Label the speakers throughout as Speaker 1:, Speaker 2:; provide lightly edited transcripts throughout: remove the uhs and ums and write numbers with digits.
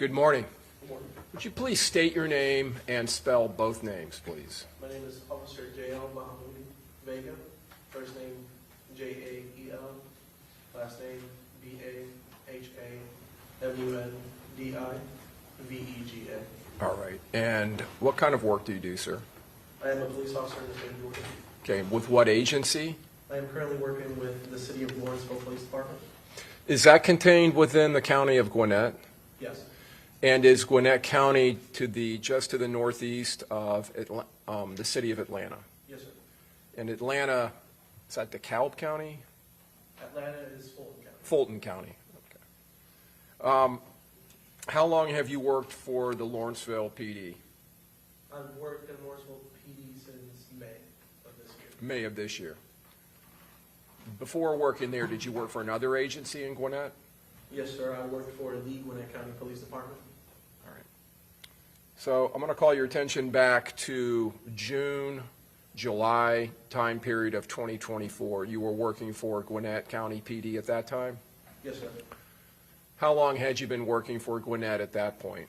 Speaker 1: Good morning.
Speaker 2: Good morning.
Speaker 1: Would you please state your name and spell both names, please?
Speaker 2: My name is Officer Jael Bahawndivega. First name Jael, last name Bahawndivega.
Speaker 1: All right. And what kind of work do you do, sir?
Speaker 2: I am a police officer in the state of Georgia.
Speaker 1: Okay. With what agency?
Speaker 2: I am currently working with the City of Lawrenceville Police Department.
Speaker 1: Is that contained within the county of Gwinnett?
Speaker 2: Yes.
Speaker 1: And is Gwinnett County just to the northeast of the city of Atlanta?
Speaker 2: Yes, sir.
Speaker 1: And Atlanta, is that DeKalb County?
Speaker 2: Atlanta is Fulton County.
Speaker 1: Fulton County. Okay. How long have you worked for the Lawrenceville PD?
Speaker 2: I've worked in Lawrenceville PD since May of this year.
Speaker 1: May of this year. Before working there, did you work for another agency in Gwinnett?
Speaker 2: Yes, sir. I worked for the Gwinnett County Police Department.
Speaker 1: All right. So I'm going to call your attention back to June, July time period of 2024. You were working for Gwinnett County PD at that time?
Speaker 2: Yes, sir.
Speaker 1: How long had you been working for Gwinnett at that point?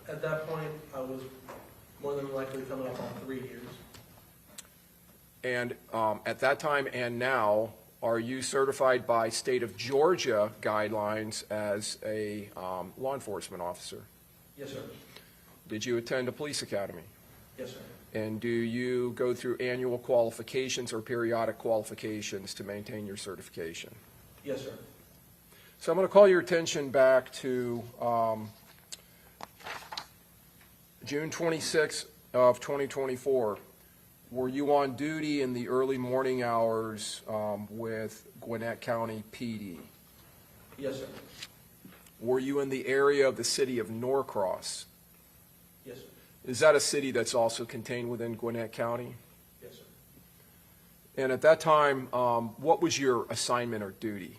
Speaker 2: At that point, I was more than likely coming up on 3 years.
Speaker 1: And at that time and now, are you certified by state of Georgia guidelines as a law enforcement officer?
Speaker 2: Yes, sir.
Speaker 1: Did you attend a police academy?
Speaker 2: Yes, sir.
Speaker 1: And do you go through annual qualifications or periodic qualifications to maintain your certification?
Speaker 2: Yes, sir.
Speaker 1: So I'm going to call your attention back to June 26th of 2024. Were you on duty in the early morning hours with Gwinnett County PD?
Speaker 2: Yes, sir.
Speaker 1: Were you in the area of the city of Norcross?
Speaker 2: Yes, sir.
Speaker 1: Is that a city that's also contained within Gwinnett County?
Speaker 2: Yes, sir.
Speaker 1: And at that time, what was your assignment or duty?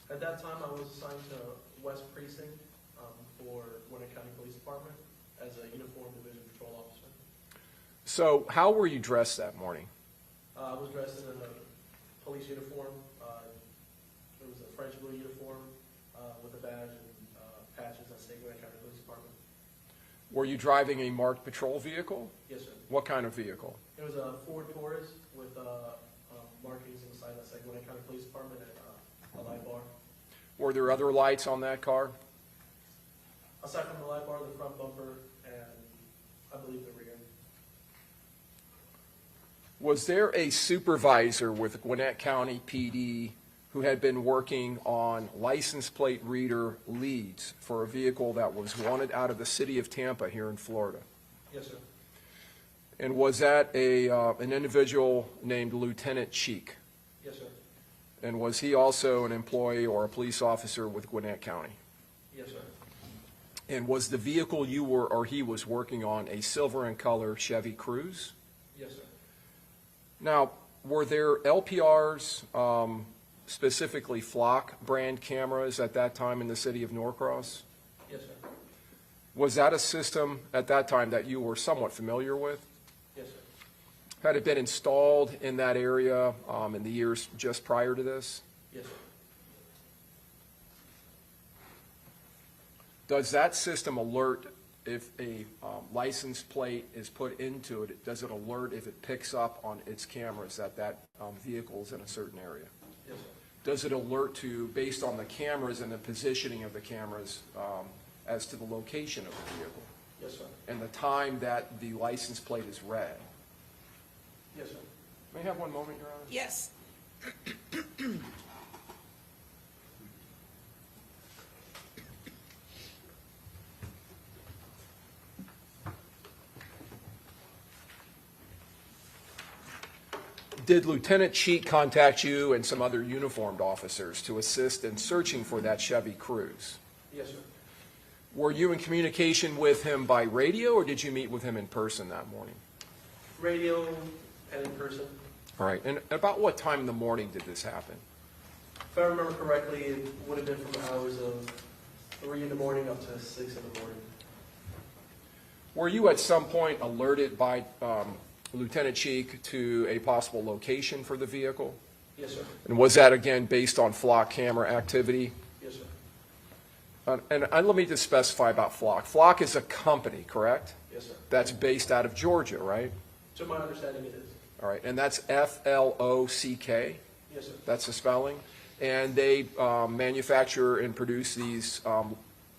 Speaker 2: At that time, I was assigned to West Precinct for Gwinnett County Police Department as a uniformed division patrol officer.
Speaker 1: So how were you dressed that morning?
Speaker 2: I was dressed in a police uniform. It was a French blue uniform with a badge and patches that say Gwinnett County Police Department.
Speaker 1: Were you driving a marked patrol vehicle?
Speaker 2: Yes, sir.
Speaker 1: What kind of vehicle?
Speaker 2: It was a Ford Taurus with markings on the side that say Gwinnett County Police Department and a light bar.
Speaker 1: Were there other lights on that car?
Speaker 2: Aside from the light bar, the front bumper, and I believe the rear.
Speaker 1: Was there a supervisor with Gwinnett County PD who had been working on license plate reader leads for a vehicle that was wanted out of the city of Tampa here in Florida?
Speaker 2: Yes, sir.
Speaker 1: And was that an individual named Lieutenant Cheek?
Speaker 2: Yes, sir.
Speaker 1: And was he also an employee or a police officer with Gwinnett County?
Speaker 2: Yes, sir.
Speaker 1: And was the vehicle you were or he was working on a silver in color Chevy Cruise?
Speaker 2: Yes, sir.
Speaker 1: Now, were there LPRs, specifically Flock brand cameras at that time in the city of Norcross?
Speaker 2: Yes, sir.
Speaker 1: Was that a system at that time that you were somewhat familiar with?
Speaker 2: Yes, sir.
Speaker 1: Had it been installed in that area in the years just prior to this?
Speaker 2: Yes, sir.
Speaker 1: Does that system alert if a license plate is put into it? Does it alert if it picks up on its cameras that vehicle is in a certain area?
Speaker 2: Yes, sir.
Speaker 1: Does it alert to, based on the cameras and the positioning of the cameras, as to the location of the vehicle
Speaker 2: Yes, sir.
Speaker 1: and the time that the license plate is read?
Speaker 2: Yes, sir.
Speaker 1: May I have one moment, Your Honor?
Speaker 3: Yes.
Speaker 1: Did Lieutenant Cheek contact you and some other uniformed officers to assist in searching for that Chevy Cruise?
Speaker 2: Yes, sir.
Speaker 1: Were you in communication with him by radio, or did you meet with him in person that morning?
Speaker 2: Radio and in person.
Speaker 1: All right. And about what time in the morning did this happen?
Speaker 2: If I remember correctly, it would have been from the hours of 3 in the morning up to 6 in the morning.
Speaker 1: Were you at some point alerted by Lieutenant Cheek to a possible location for the vehicle?
Speaker 2: Yes, sir.
Speaker 1: And was that, again, based on flock camera activity?
Speaker 2: Yes, sir.
Speaker 1: And let me just specify about Flock. Flock is a company, correct?
Speaker 2: Yes, sir.
Speaker 1: That's based out of Georgia, right?
Speaker 2: To my understanding, it is.
Speaker 1: All right, and that's F-L-O-C-K?
Speaker 2: Yes, sir.
Speaker 1: That's the spelling? And they manufacture and produce these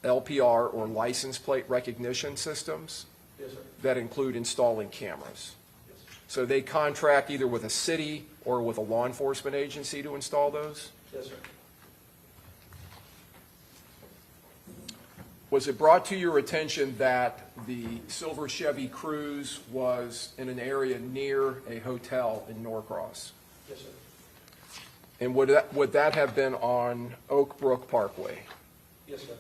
Speaker 1: LPR, or license plate recognition systems,
Speaker 2: Yes, sir.
Speaker 1: that include installing cameras.
Speaker 2: Yes.
Speaker 1: So they contract either with a city or with a law enforcement agency to install those?
Speaker 2: Yes, sir.
Speaker 1: Was it brought to your attention that the silver Chevy Cruise was in an area near a hotel in Norcross?
Speaker 2: Yes, sir.
Speaker 1: And would that have been on Oak Brook Parkway?
Speaker 2: Yes, sir.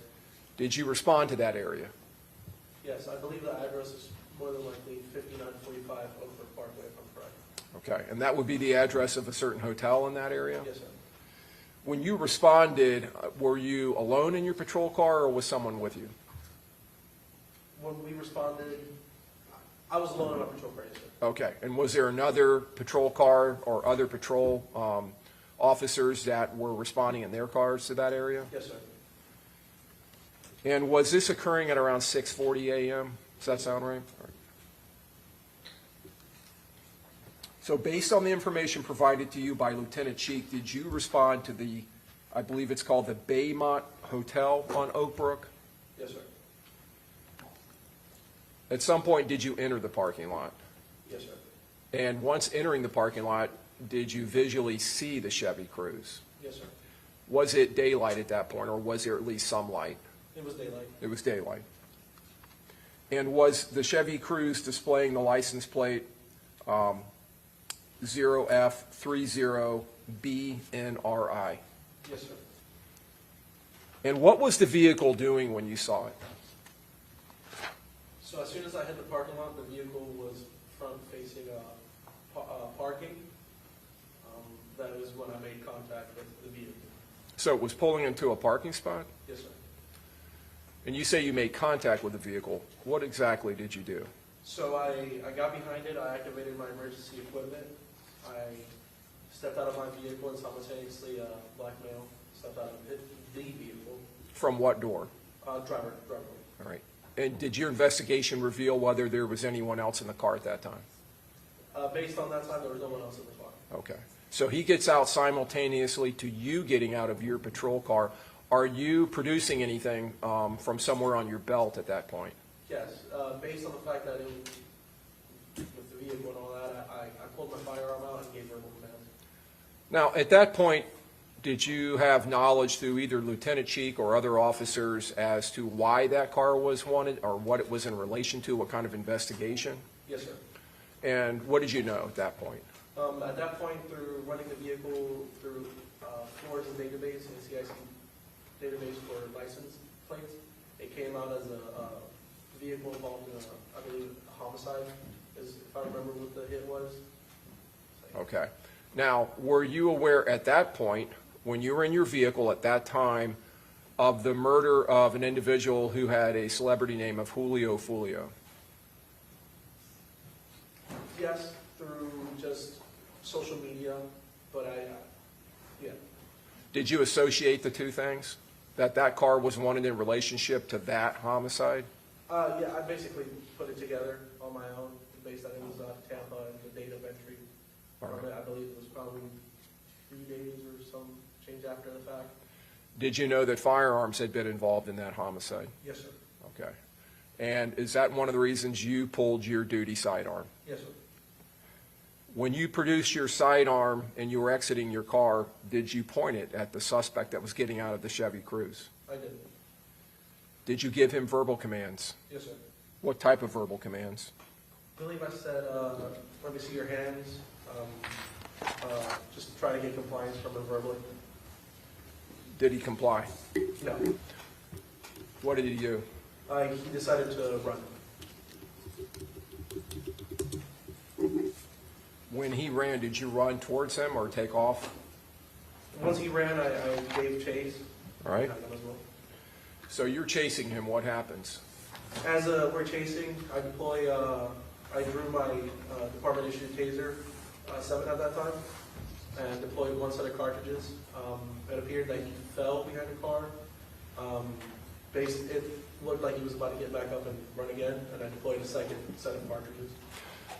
Speaker 1: Did you respond to that area?
Speaker 2: Yes, I believe the address is more than likely 5945 Oakford Parkway, if I'm correct.
Speaker 1: Okay, and that would be the address of a certain hotel in that area?
Speaker 2: Yes, sir.
Speaker 1: When you responded, were you alone in your patrol car or was someone with you?
Speaker 2: When we responded, I was alone in my patrol car, yes, sir.
Speaker 1: Okay, and was there another patrol car or other patrol officers that were responding in their cars to that area?
Speaker 2: Yes, sir.
Speaker 1: And was this occurring at around 6:40 a.m.? Does that sound right? All right. So based on the information provided to you by Lieutenant Cheek, did you respond to the, I believe it's called the Baymont Hotel on Oak Brook?
Speaker 2: Yes, sir.
Speaker 1: At some point, did you enter the parking lot?
Speaker 2: Yes, sir.
Speaker 1: And once entering the parking lot, did you visually see the Chevy Cruise?
Speaker 2: Yes, sir.
Speaker 1: Was it daylight at that point, or was there at least some light?
Speaker 2: It was daylight.
Speaker 1: It was daylight. And was the Chevy Cruise displaying the license plate 0F30BNRI?
Speaker 2: Yes, sir.
Speaker 1: And what was the vehicle doing when you saw it?
Speaker 2: So as soon as I hit the parking lot, the vehicle was front-facing parking. That is when I made contact with the vehicle.
Speaker 1: So it was pulling into a parking spot?
Speaker 2: Yes, sir.
Speaker 1: And you say you made contact with the vehicle. What exactly did you do?
Speaker 2: So I got behind it, I activated my emergency equipment, I stepped out of my vehicle and simultaneously black male stepped out of the vehicle.
Speaker 1: From what door?
Speaker 2: Driver.
Speaker 1: All right. And did your investigation reveal whether there was anyone else in the car at that time?
Speaker 2: Based on that time, there was no one else in the car.
Speaker 1: Okay. So he gets out simultaneously to you getting out of your patrol car. Are you producing anything from somewhere on your belt at that point?
Speaker 2: Yes, based on the fact that it was with the vehicle and all that, I pulled my firearm out and gave verbal commands.
Speaker 1: Now, at that point, did you have knowledge through either Lieutenant Cheek or other officers as to why that car was wanted or what it was in relation to, what kind of investigation?
Speaker 2: Yes, sir.
Speaker 1: And what did you know at that point?
Speaker 2: At that point, through running the vehicle through Florida's database, NCIC database for license plates, it came out as a vehicle involved in, I believe, a homicide, if I remember what the hit was.
Speaker 1: Okay. Now, were you aware at that point, when you were in your vehicle at that time, of the murder of an individual who had a celebrity name of Julio Foolio?
Speaker 2: Yes, through just social media, but yeah.
Speaker 1: Did you associate the two things? That car was wanted in relationship to that homicide?
Speaker 2: Yeah, I basically put it together on my own, based on it was Tampa and the date of entry.
Speaker 1: All right.
Speaker 2: I believe it was probably 3 days or some change after the fact.
Speaker 1: Did you know that firearms had been involved in that homicide?
Speaker 2: Yes, sir.
Speaker 1: Okay. And is that one of the reasons you pulled your duty sidearm?
Speaker 2: Yes, sir.
Speaker 1: When you produced your sidearm and you were exiting your car, did you point it at the suspect that was getting out of the Chevy Cruise?
Speaker 2: I did.
Speaker 1: Did you give him verbal commands?
Speaker 2: Yes, sir.
Speaker 1: What type of verbal commands?
Speaker 2: I believe I said, let me see your hands. Just try to get compliance from him verbally.
Speaker 1: Did he comply?
Speaker 2: No.
Speaker 1: What did he do?
Speaker 2: He decided to run.
Speaker 1: When he ran, did you run towards him or take off?
Speaker 2: Once he ran, I gave chase.
Speaker 1: All right.
Speaker 2: Behind him as well.
Speaker 1: So you're chasing him. What happens?
Speaker 2: As we're chasing, I drew my department-issued taser 7 at that time, and deployed one set of cartridges. It appeared that he fell behind the car, It looked like he was about to get back up and run again, and I deployed a second set of cartridges.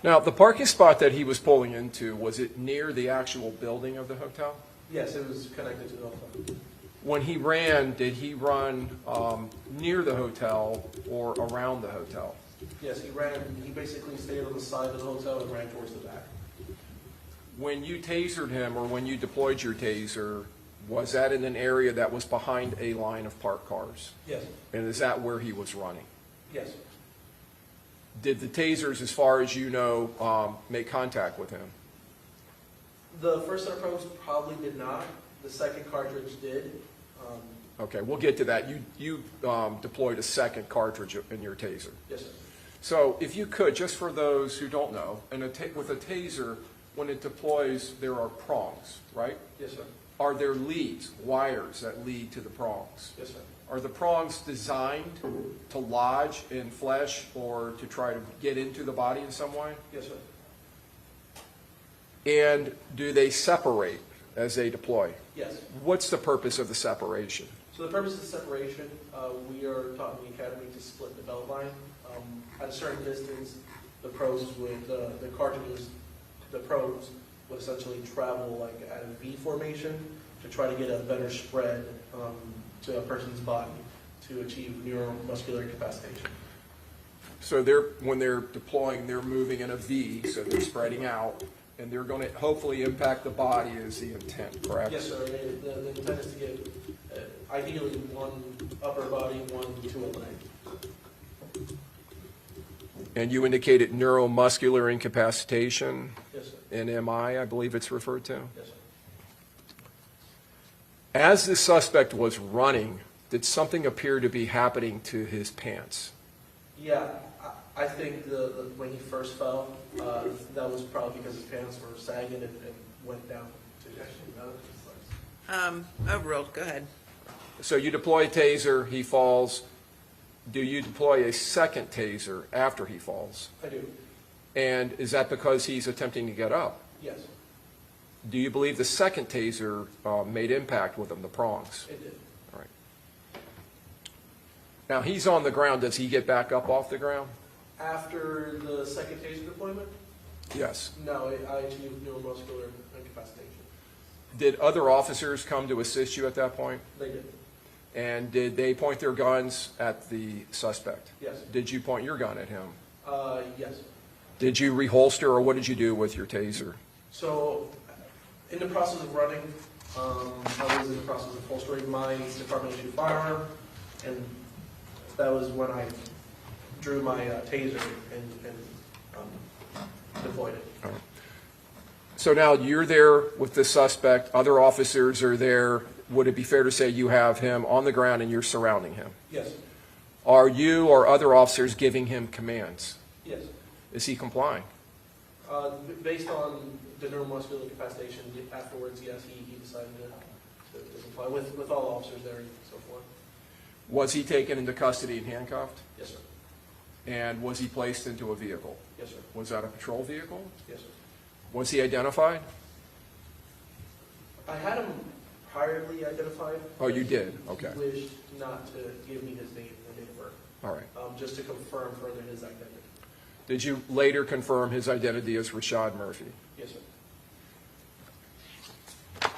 Speaker 1: Now, the parking spot that he was pulling into, was it near the actual building of the hotel?
Speaker 2: Yes, it was connected to the hotel.
Speaker 1: When he ran, did he run near the hotel or around the hotel?
Speaker 2: Yes, he basically stayed on the side of the hotel and ran towards the back.
Speaker 1: When you tasered him or when you deployed your taser, was that in an area that was behind a line of parked cars?
Speaker 2: Yes,
Speaker 1: And is that where he was running?
Speaker 2: yes.
Speaker 1: Did the tasers, as far as you know, make contact with him?
Speaker 2: The first set of probes probably did not. The second cartridge did.
Speaker 1: Okay, we'll get to that. You deployed a second cartridge in your taser.
Speaker 2: Yes, sir.
Speaker 1: So if you could, just for those who don't know, with a taser, when it deploys, there are prongs, right?
Speaker 2: Yes, sir.
Speaker 1: Are there leads, wires that lead to the prongs?
Speaker 2: Yes, sir.
Speaker 1: Are the prongs designed to lodge in flesh or to try to get into the body in some way?
Speaker 2: Yes, sir.
Speaker 1: And do they separate as they deploy?
Speaker 2: Yes.
Speaker 1: What's the purpose of the separation?
Speaker 2: So the purpose of separation, we are taught in the academy to split the belt line. At a certain distance, the probes would, the cartridges, the probes would essentially travel like at a V formation to try to get a better spread to a person's body to achieve neuromuscular incapacitation.
Speaker 1: So when they're deploying, they're moving in a V, so they're spreading out, and they're going to hopefully impact the body is the intent, correct?
Speaker 2: Yes, sir. The intent is to get ideally one upper body, one to a leg.
Speaker 1: And you indicated neuromuscular incapacitation,
Speaker 2: Yes, sir.
Speaker 1: NMI, I believe it's referred to.
Speaker 2: Yes, sir.
Speaker 1: As the suspect was running, did something appear to be happening to his pants?
Speaker 2: Yeah, I think when he first fell, that was probably because his pants were sagging and went down to actually
Speaker 3: Overruled, go ahead.
Speaker 1: So you deploy a taser, he falls. Do you deploy a second taser after he falls?
Speaker 2: I do.
Speaker 1: And is that because he's attempting to get up?
Speaker 2: Yes,
Speaker 1: Do you believe the second taser made impact with him, the prongs?
Speaker 2: it did.
Speaker 1: All right. Now, he's on the ground. Does he get back up off the ground?
Speaker 2: After the second taser deployment,
Speaker 1: Yes.
Speaker 2: no, I achieved neuromuscular incapacitation.
Speaker 1: Did other officers come to assist you at that point?
Speaker 2: They did.
Speaker 1: And did they point their guns at the suspect?
Speaker 2: Yes.
Speaker 1: Did you point your gun at him?
Speaker 2: Yes.
Speaker 1: Did you reholster, or what did you do with your taser?
Speaker 2: So, in the process of running, I was in the process of holstering my department issued firearm, and that was when I drew my taser and deployed it.
Speaker 1: All right. So now you're there with the suspect, other officers are there. Would it be fair to say you have him on the ground and you're surrounding him?
Speaker 2: Yes.
Speaker 1: Are you or other officers giving him commands?
Speaker 2: Yes.
Speaker 1: Is he complying?
Speaker 2: Based on the neuromuscular incapacitation, afterwards, yes, he decided to comply with all officers there and so forth.
Speaker 1: Was he taken into custody and handcuffed?
Speaker 2: Yes, sir.
Speaker 1: And was he placed into a vehicle?
Speaker 2: Yes, sir.
Speaker 1: Was that a patrol vehicle?
Speaker 2: Yes, sir.
Speaker 1: Was he identified?
Speaker 2: I had him priorly identified.
Speaker 1: Oh, you did? Okay.
Speaker 2: He wished not to give me his name and date of birth,
Speaker 1: All right.
Speaker 2: just to confirm further his identity.
Speaker 1: Did you later confirm his identity as Rashad Murphy?
Speaker 2: Yes, sir.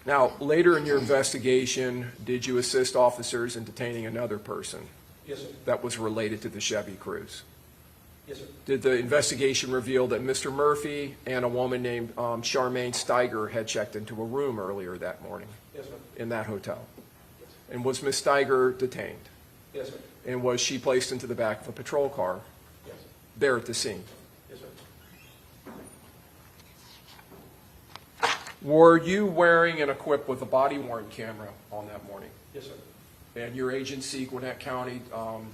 Speaker 1: Now, later in your investigation, did you assist officers in detaining another person
Speaker 2: Yes, sir.
Speaker 1: that was related to the Chevy Cruise?
Speaker 2: Yes, sir.
Speaker 1: Did the investigation reveal that Mr. Murphy and a woman named Charmaine Stiger had checked into a room earlier that morning
Speaker 2: Yes, sir.
Speaker 1: in that hotel?
Speaker 2: Yes,
Speaker 1: And was Ms. Stiger detained?
Speaker 2: yes, sir.
Speaker 1: And was she placed into the back of a patrol car
Speaker 2: Yes,
Speaker 1: there at the scene?
Speaker 2: yes, sir.
Speaker 1: Were you wearing and equipped with a body-worn camera on that morning?
Speaker 2: Yes, sir.
Speaker 1: And your agency, Gwinnett County,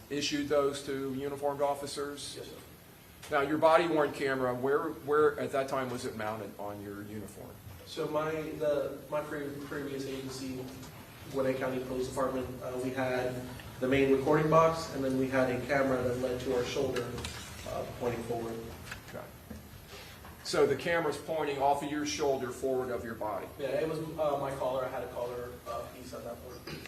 Speaker 1: issued those to uniformed officers?
Speaker 2: Yes, sir.
Speaker 1: Now, your body-worn camera, where at that time was it mounted on your uniform?
Speaker 2: So my previous agency, Gwinnett County Police Department, we had the main recording box, and then we had a camera that led to our shoulder, pointing forward.
Speaker 1: Okay. So the camera's pointing off of your shoulder forward of your body.
Speaker 2: Yeah, it was my collar. I had a collar piece at that point.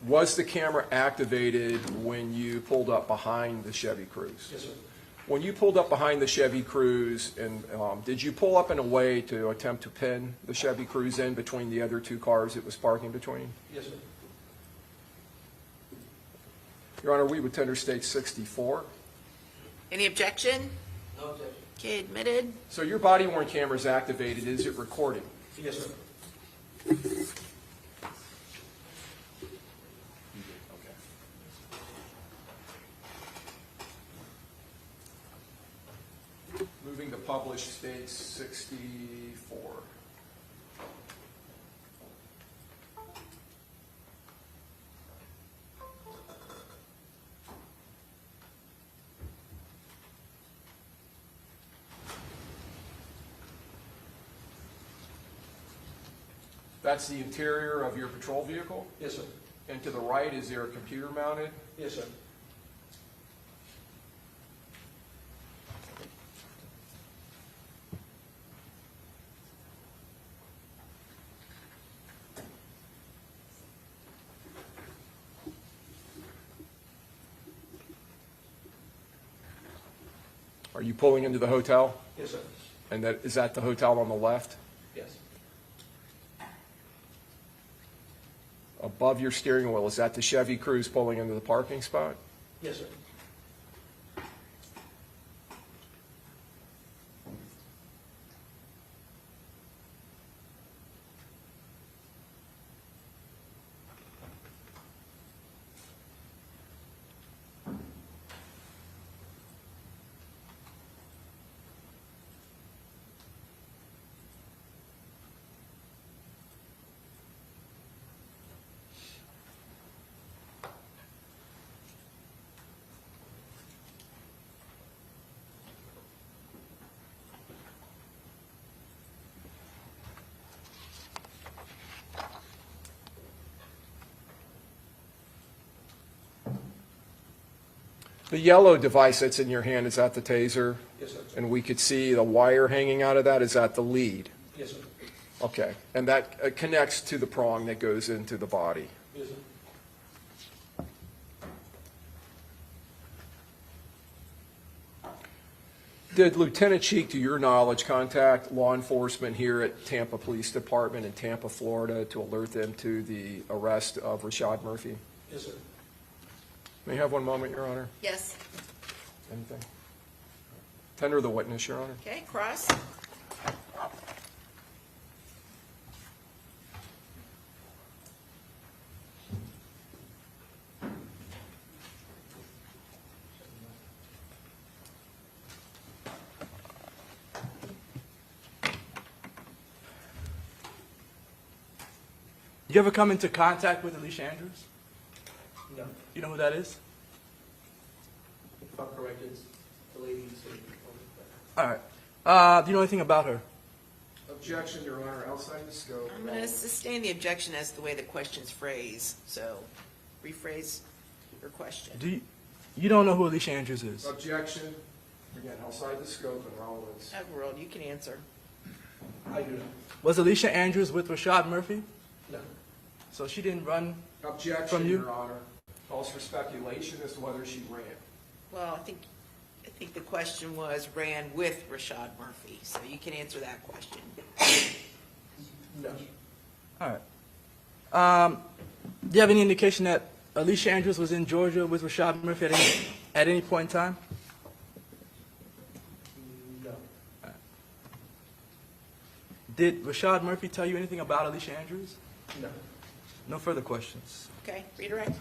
Speaker 1: Was the camera activated when you pulled up behind the Chevy Cruise?
Speaker 2: Yes, sir.
Speaker 1: When you pulled up behind the Chevy Cruise, and did you pull up in a way to attempt to pin the Chevy Cruise in between the other two cars it was parking between?
Speaker 2: Yes, sir.
Speaker 1: Your Honor, we would tender state 64.
Speaker 3: Any objection?
Speaker 2: No objection.
Speaker 3: Okay, admitted.
Speaker 1: So your body-worn camera is activated. Is it recording?
Speaker 2: Yes, sir.
Speaker 1: Okay. Moving to published state 64. That's the interior of your patrol vehicle?
Speaker 2: Yes, sir.
Speaker 1: And to the right, is there a computer mounted?
Speaker 2: Yes, sir.
Speaker 1: Are you pulling into the hotel?
Speaker 2: Yes, sir.
Speaker 1: And is that the hotel on the left?
Speaker 2: Yes.
Speaker 1: Above your steering wheel, is that the Chevy Cruise pulling into the parking spot?
Speaker 2: Yes, sir.
Speaker 1: The yellow device that's in your hand, is that the taser?
Speaker 2: Yes, sir.
Speaker 1: And we could see the wire hanging out of that, is that the lead?
Speaker 2: Yes, sir.
Speaker 1: Okay, and that connects to the prong that goes into the body.
Speaker 2: Yes, sir.
Speaker 1: Did Lieutenant Cheek, to your knowledge, contact law enforcement here at Tampa Police Department in Tampa, Florida, to alert them to the arrest of Rashad Murphy?
Speaker 2: Yes, sir.
Speaker 1: May I have one moment, Your Honor?
Speaker 3: Yes.
Speaker 1: Anything? Tender the witness, Your Honor.
Speaker 3: Okay, cross.
Speaker 4: You ever come into contact with Alicia Andrews?
Speaker 2: No.
Speaker 4: You know who that is?
Speaker 2: If I'm correct, it's the lady who said.
Speaker 4: All right. Do you know anything about her?
Speaker 1: Objection, Your Honor, outside the scope.
Speaker 3: I'm going to sustain the objection as the way the question's phrased, so rephrase your question.
Speaker 4: You don't know who Alicia Andrews is?
Speaker 1: Objection, again, outside the scope and relevance.
Speaker 3: Overruled, you can answer.
Speaker 2: I do not.
Speaker 4: Was Alicia Andrews with Rashad Murphy?
Speaker 2: No.
Speaker 4: So she didn't run?
Speaker 1: Objection,
Speaker 4: From you?
Speaker 1: Your Honor. Calls for speculation as to whether she ran.
Speaker 3: Well, I think the question was ran with Rashad Murphy, so you can answer that question.
Speaker 2: No.
Speaker 4: All right. Do you have any indication that Alicia Andrews was in Georgia with Rashad Murphy at any point in time?
Speaker 2: No.
Speaker 4: Did Rashad Murphy tell you anything about Alicia Andrews?
Speaker 2: No.
Speaker 4: No further questions.
Speaker 3: Okay, redirect.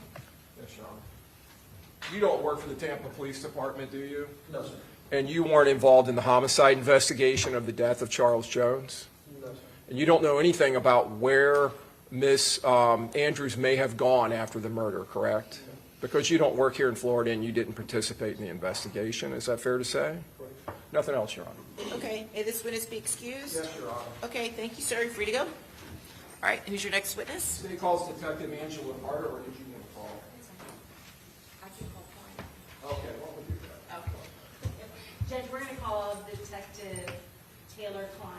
Speaker 1: Yes, Your Honor. You don't work for the Tampa Police Department, do you?
Speaker 2: No, sir.
Speaker 1: And you weren't involved in the homicide investigation of the death of Charles Jones?
Speaker 2: No, sir.
Speaker 1: And you don't know anything about where Miss Andrews may have gone after the murder, correct?
Speaker 2: No.
Speaker 1: Because you don't work here in Florida and you didn't participate in the investigation, is that fair to say?
Speaker 2: Correct.
Speaker 1: Nothing else, Your Honor.
Speaker 3: Okay, may this witness be excused?
Speaker 1: Yes, Your Honor.
Speaker 3: Okay, thank you, sir. You're free to go. All right, who's your next witness?
Speaker 1: State calls Detective Angela Carter, or did you want to call?
Speaker 5: I can call for
Speaker 1: Okay, what would you do?
Speaker 5: it. Judge, we're going to call Detective Taylor Klein.